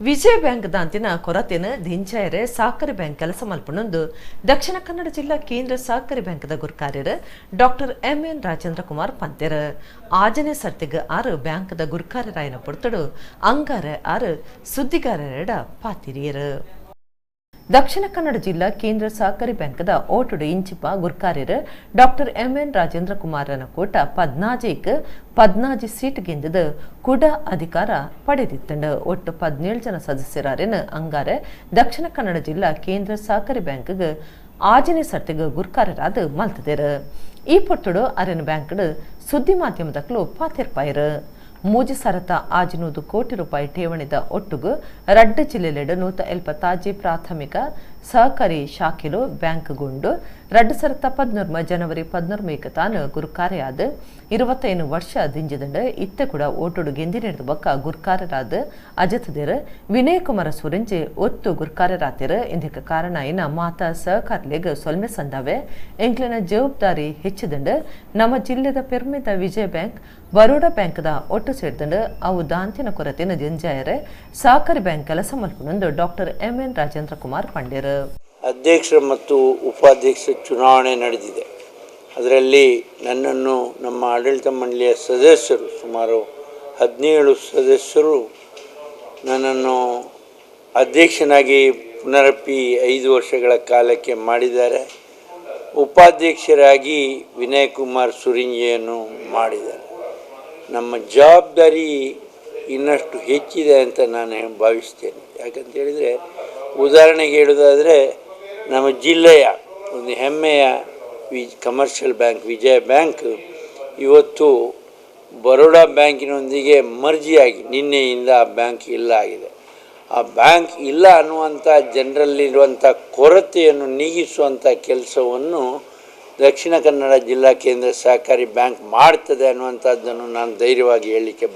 ವಿಜಯ bank ದಾಂತಿನ ಕೊರತೆನ ದಿಂಚಾಯರೆ ಸಹಕಾರಿ bank ಕೆಲಸ ಮಲ್ಪನೊಂದು ದಕ್ಷಿಣ ಕನ್ನಡ ಜಿಲ್ಲಾ ಕೇಂದ್ರ ಸಹಕಾರಿ ಬ್ಯಾಂಕ್ದ ಗುರ್ಕಾರ್ಯರು ಡಾಕ್ಟರ್ ಎಂ.ಎನ್. ರಾಜೇಂದ್ರ ಕುಮಾರ್ ಪಂತೆರ್ ಆಜನೆ ಸರ್ತಿಗೆ ಆರು ಬ್ಯಾಂಕ್ದ ಗುರ್ಕಾರ್ಯರಾಯನ ಪೊರ್ತಡು ಅಂಗಾರ ಆರು ಸುದ್ದಿಗಾರರ ಪಾತಿರಿಯರು. ದಕ್ಷಿಣ ಕನ್ನಡ ಜಿಲ್ಲಾ ಕೇಂದ್ರ ಸಹಕಾರಿ ಬ್ಯಾಂಕ್ದ ಓಟುಡು ಇಂಚಿಪ ಗುರ್ಕಾರ್ಯರು ಡಾಕ್ಟರ್ ಎಂ.ಎನ್. ರಾಜೇಂದ್ರ ಕುಮಾರನ ಕೂಟ 14 ಸೀಟ್ ಗೆಂದದ ಕುಡ ಅಧಿಕಾರ ಪಡೆದಿತ್ತಂಡು. ಒಟ್ಟು 17 ಜನ ಸದಸ್ಯರಾರೆನ ಅಂಗಾರೆ ದಕ್ಷಿಣ ಕನ್ನಡ ಜಿಲ್ಲಾ ಕೇಂದ್ರ ಸಹಕಾರಿ ಬ್ಯಾಂಕ್ಗೆ ಆಜನೆ ಸರ್ತಿಗೆ ಗುರ್ಕಾರ್ಯರಾದ ಮಲ್ತದೇರು. ಈ ಪೊಟ್ಟುಡು ಅರೆನ ಬ್ಯಾಂಕ್ಡ್ ಸುದ್ದಿ ಮಾಧ್ಯಮದಕ್ಕಲು ಪಾತಿರ್ಪಾಯರು. ಮೂಜಿ ಸರತ 500 ಕೋಟಿ ರೂಪಾಯಿ ಠೇವಣಿದ ಒಟ್ಟುಗು ರಡ್ಡ ಜಿಲ್ಲೆಲೆಡು 170 ಪ್ರಾಥಮಿಕ ಸಹಕಾರಿ ಶಾಖೆಲು ಬ್ಯಾಂಕ್ ಗುಂಡು ರಡ್ಡ ಸರತ 14 ಜನವರಿ 14 ತಾನು ಗುರುಕಾರ್ಯಾದ 25 ವರ್ಷ ದಿಂಜದಂಡ ಇತ್ತೆ ಕೂಡ ಓಟುಡು ಗೆಂದಿನೆಡ್ದು ಬಕ್ಕ ಗುರುಕಾರ್ಯರಾದ ಅಜತದೇರು ವಿನಯ್ ಕುಮಾರ ಸುರಂಜೆ ಒತ್ತು ಗುರುಕಾರ್ಯರಾತಿರು. ಇದಕ್ಕೆ ಕಾರಣ ಏನ ಮಾತಾ ಸಹಕಾರಿಲೆಗ್ ಸೊಲ್ಮೆ ಸಂದಾವೆ ಎಂಕ್ಲಿನ ಜವಾಬ್ದಾರಿ ಹೆಚ್ಚಿದಂಡು ನಮ್ಮ ಜಿಲ್ಲೆದ ಪೆರ್ಮಿದ ವಿಜಯ ಬ್ಯಾಂಕ್ ಬರೋಡಾ ಬ್ಯಾಂಕ್ದ ಒಟ್ಟು ಸೇರಿದಂಡು ಅವು ದಾಂತಿನ ಕೊರತೆನ ಜಂಜಾಯರೆ ಸಹಕಾರಿ ಬ್ಯಾಂಕ್ ಕೆಲಸ ಮಲ್ಪನೊಂದು ಡಾಕ್ಟರ್ ಎಂ.ಎನ್. ರಾಜೇಂದ್ರ ಕುಮಾರ್ ಪಂಡ್ಯರು. ಅಧ್ಯಕ್ಷ ಮತ್ತು ಉಪಾಧ್ಯಕ್ಷ ಚುನಾವಣೆ ನಡೆದಿದೆ. ಅದರಲ್ಲಿ ನನ್ನನ್ನು ನಮ್ಮ ಆಡಳಿತ ಮಂಡಳಿಯ ಸದಸ್ಯರು ಸುಮಾರು 17 ಸದಸ್ಯರು ನನ್ನನ್ನು ಅಧ್ಯಕ್ಷನಾಗಿ ಪುನರಪಿ 5 ವರ್ಷಗಳ ಕಾಲಕ್ಕೆ ಮಾಡಿದ್ದಾರೆ. ಉಪಾಧ್ಯಕ್ಷರಾಗಿ ವಿನಯ್ ಕುಮಾರ್ ಸುರಿಂಜೆಯನ್ನು ಮಾಡಿದ್ದಾರೆ. ನಮ್ಮ ಜವಾಬ್ದಾರಿ ಇನ್ನಷ್ಟು ಹೆಚ್ಚಿದೆ ಅಂತ ನಾನು ಭಾವಿಸ್ತೇನೆ. ಯಾಕಂತ ಹೇಳಿದರೆ ಉದಾಹರಣೆಗೆ ಹೇಳೋದಾದರೆ ನಮ್ಮ ಜಿಲ್ಲೆಯ ಒಂದು ಹೆಮ್ಮೆಯ ಕಮರ್ಷಿಯಲ್ ಬ್ಯಾಂಕ್ ವಿಜಯ ಬ್ಯಾಂಕ್ ಇವತ್ತು ಬರೋಡಾ ಬ್ಯಾಂಕಿನೊಂದಿಗೆ ಮರ್ಜಿಯಾಗಿ ನಿನ್ನೆಯಿಂದ ಆ ಬ್ಯಾಂಕ್ ಇಲ್ಲ ಆಗಿದೆ. ಆ ಬ್ಯಾಂಕ್ ಇಲ್ಲ ಅನ್ನುವಂಥ ಜನರಲ್ಲಿರುವಂಥ ಕೊರತೆಯನ್ನು ನೀಗಿಸುವಂಥ ಕೆಲಸವನ್ನು ದಕ್ಷಿಣ ಕನ್ನಡ ಜಿಲ್ಲಾ ಕೇಂದ್ರ ಸಹಕಾರಿ ಬ್ಯಾಂಕ್ ಮಾಡ್ತದೆ ಅನ್ನುವಂಥದ್ದನ್ನು ನಾನು ಧೈರ್ಯವಾಗಿ ಹೇಳಲಿಕ್ಕೆ